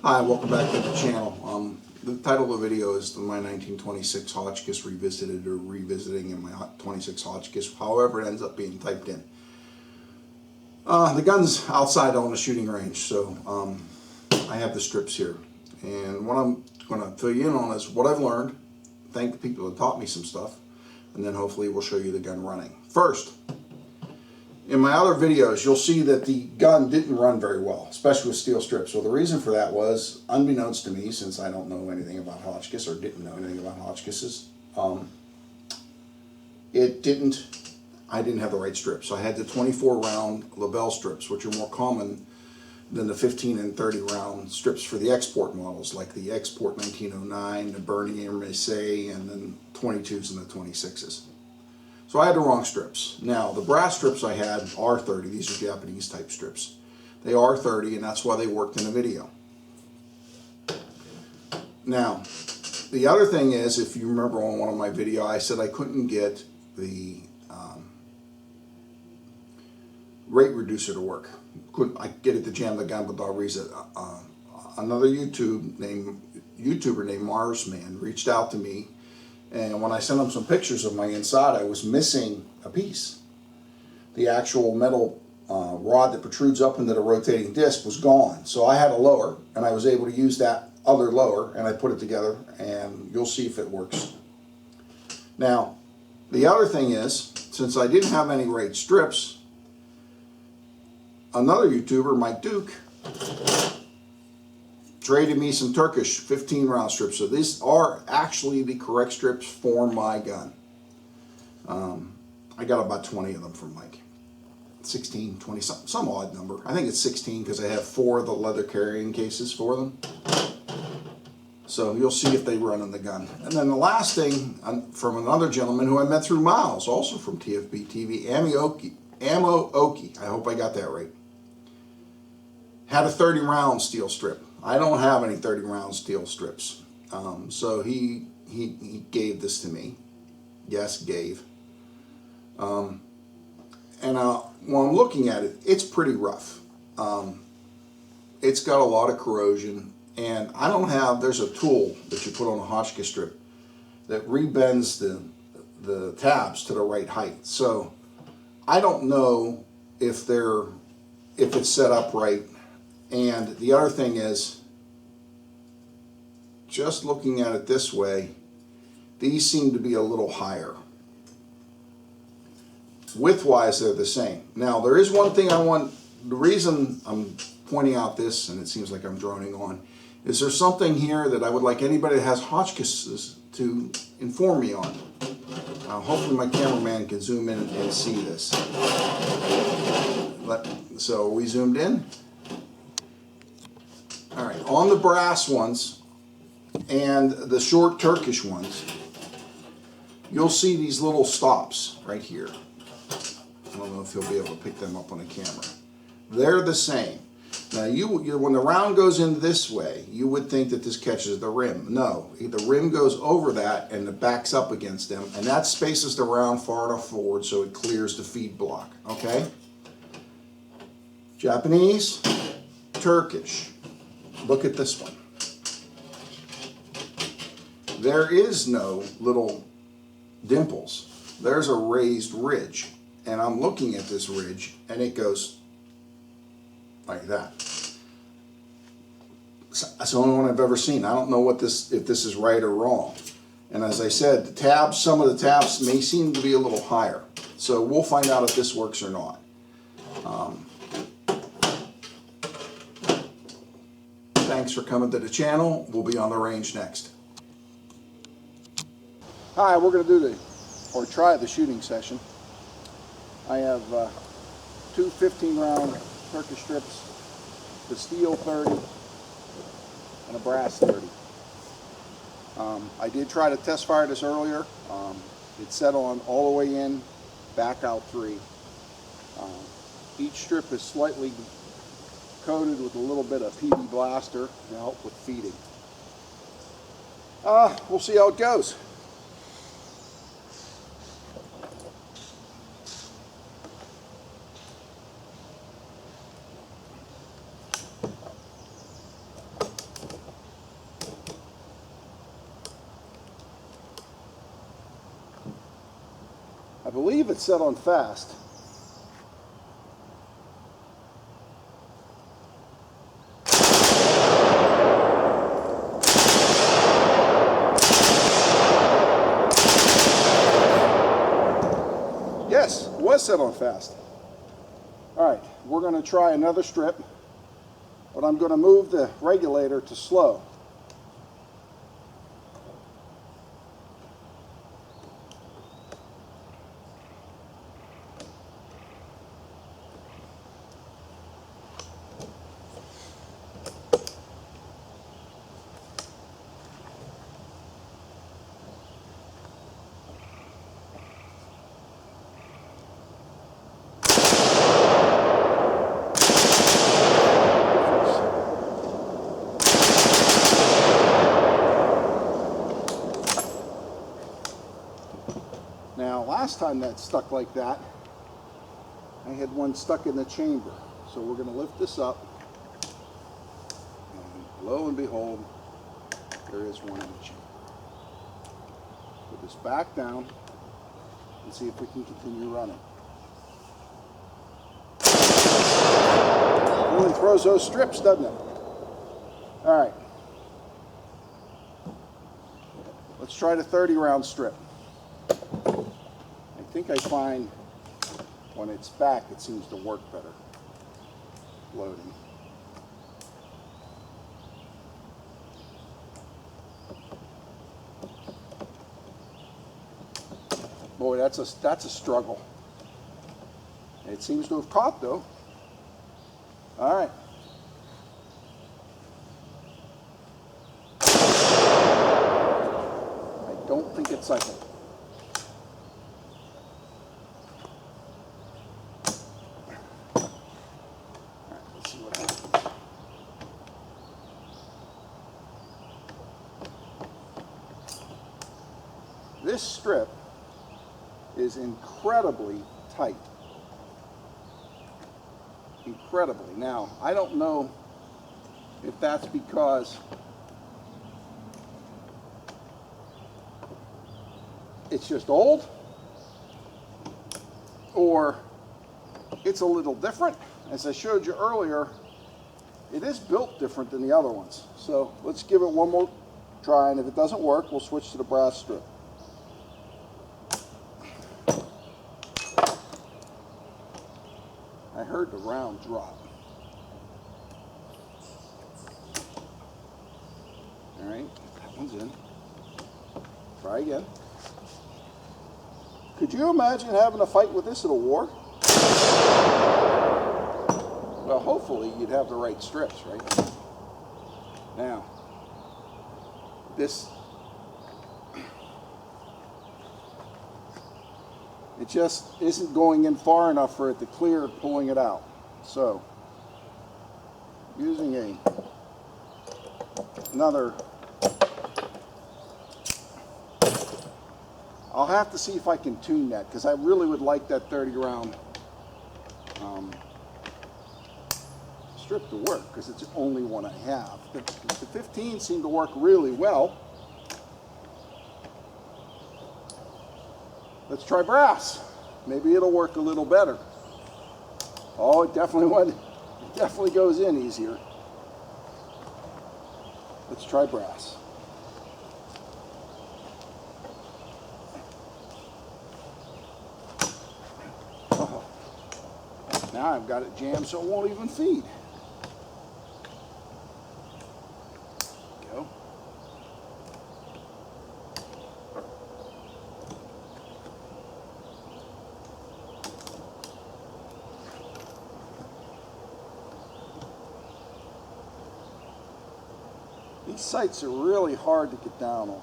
Hi, welcome back to the channel. The title of the video is my 1926 Hotchkiss Revisited, or Revisiting in my 26 Hotchkiss, however it ends up being typed in. The gun's outside on the shooting range, so I have the strips here. And what I'm going to fill you in on is what I've learned, thank the people that taught me some stuff, and then hopefully we'll show you the gun running. First, in my other videos, you'll see that the gun didn't run very well, especially with steel strips. So the reason for that was, unbeknownst to me, since I don't know anything about Hotchkiss, or didn't know anything about Hotchkisses, I didn't have the right strips. So I had the 24 round Lebel strips, which are more common than the 15 and 30 round strips for the export models, like the Export 1909, the Bernier Massey, and then 22s and the 26s. So I had the wrong strips. Now, the brass strips I had are 30. These are Japanese type strips. They are 30, and that's why they worked in the video. Now, the other thing is, if you remember on one of my videos, I said I couldn't get the rate reducer to work. I get it to jam the gun, but I'll reset. Another YouTuber named Marsman reached out to me, and when I sent him some pictures of my inside, I was missing a piece. The actual metal rod that protrudes up into the rotating disc was gone. So I had a lower, and I was able to use that other lower, and I put it together, and you'll see if it works. Now, the other thing is, since I didn't have any rate strips, another YouTuber, Mike Duke, traded me some Turkish 15 round strips. So these are actually the correct strips for my gun. I got about 20 of them from Mike. 16, 20, some odd number. I think it's 16 because I have 4 of the leather carrying cases for them. So you'll see if they run in the gun. And then the last thing, from another gentleman who I met through Miles, also from TFB TV, Ammo Oki, I hope I got that right, had a 30 round steel strip. I don't have any 30 round steel strips. So he gave this to me. Yes, gave. And when I'm looking at it, it's pretty rough. It's got a lot of corrosion, and I don't have, there's a tool that you put on a Hotchkiss strip that rebends the tabs to the right height. So I don't know if it's set up right. And the other thing is, just looking at it this way, these seem to be a little higher. Width-wise, they're the same. Now, there is one thing the reason I'm pointing out this, and it seems like I'm droning on, is there's something here that I would like anybody that has Hotchkisses to inform me on. Hopefully my cameraman can zoom in and see this. So we zoomed in. All right, on the brass ones and the short Turkish ones, you'll see these little stops right here. I don't know if you'll be able to pick them up on the camera. They're the same. Now, when the round goes in this way, you would think that this catches the rim. No, the rim goes over that and it backs up against them, and that spaces the round far enough forward so it clears the feed block, okay? Japanese, Turkish. Look at this one. There is no little dimples. There's a raised ridge. And I'm looking at this ridge, and it goes like that. That's the only one I've ever seen. I don't know if this is right or wrong. And as I said, the tabs, some of the tabs may seem to be a little higher. So we'll find out if this works or not. Thanks for coming to the channel. We'll be on the range next. Hi, we're going to try the shooting session. I have 2 15 round Turkish strips, the steel 30, and a brass 30. I did try to test fire this earlier. It set on all the way in, back out 3. Each strip is slightly coated with a little bit of PB Blaster to help with feeding. We'll see how it goes. I believe it's set on fast. Yes, it was set on fast. All right, we're going to try another strip, but I'm going to move the regulator to slow. Now, last time that stuck like that, I had one stuck in the chamber. So we're going to lift this up, and lo and behold, there is one in the chamber. Put this back down and see if we can continue running. Really throws those strips, doesn't it? All right. Let's try the 30-round strip. I think I find when it's back, it seems to work better. Loading. Boy, that's a struggle. It seems to have caught though. All right. I don't think it's cycled. This strip is incredibly tight. Incredibly. Now, I don't know if that's because it's just old or it's a little different. As I showed you earlier, it is built different than the other ones. So let's give it one more try, and if it doesn't work, we'll switch to the brass strip. I heard the round drop. All right, that one's in. Try again. Could you imagine having a fight with this at a war? Well, hopefully you'd have the right strips, right? Now, this, it just isn't going in far enough for it to clear pulling it out. So, using another, I'll have to see if I can tune that, because I really would like that 30-round strip to work, because it's the only one I have. The 15 seemed to work really well. Let's try brass. Maybe it'll work a little better. Oh, it definitely went. It definitely goes in easier. Let's try brass. Oh. Now I've got it jammed so it won't even feed. Go. These sights are really hard to get down on.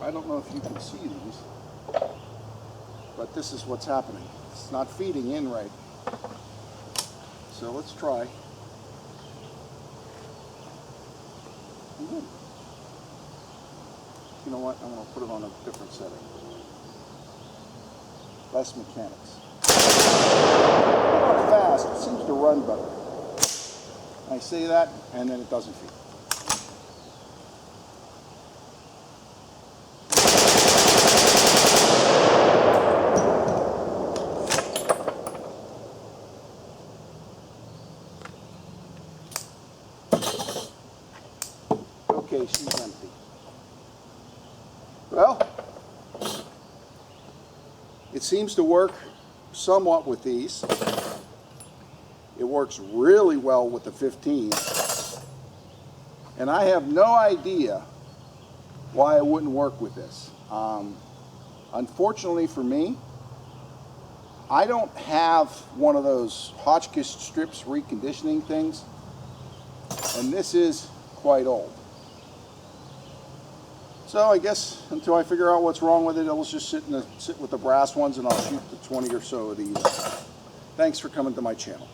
I don't know if you can see these, but this is what's happening. It's not feeding in right. So let's try. You know what? I'm going to put it on a different setting. Less mechanics. it fast, it seems to run better. I say that, and then it doesn't feed. Okay, she's empty. Well, it seems to work somewhat with these. It works really well with the 15. And I have no idea why it wouldn't work with this. Unfortunately for me, I don't have one of those Hotchkiss strips reconditioning things, and this is quite old. So I guess until I figure out what's wrong with it, I'll just sit with the brass ones, and I'll shoot the 20 or so of these. Thanks for coming to my channel.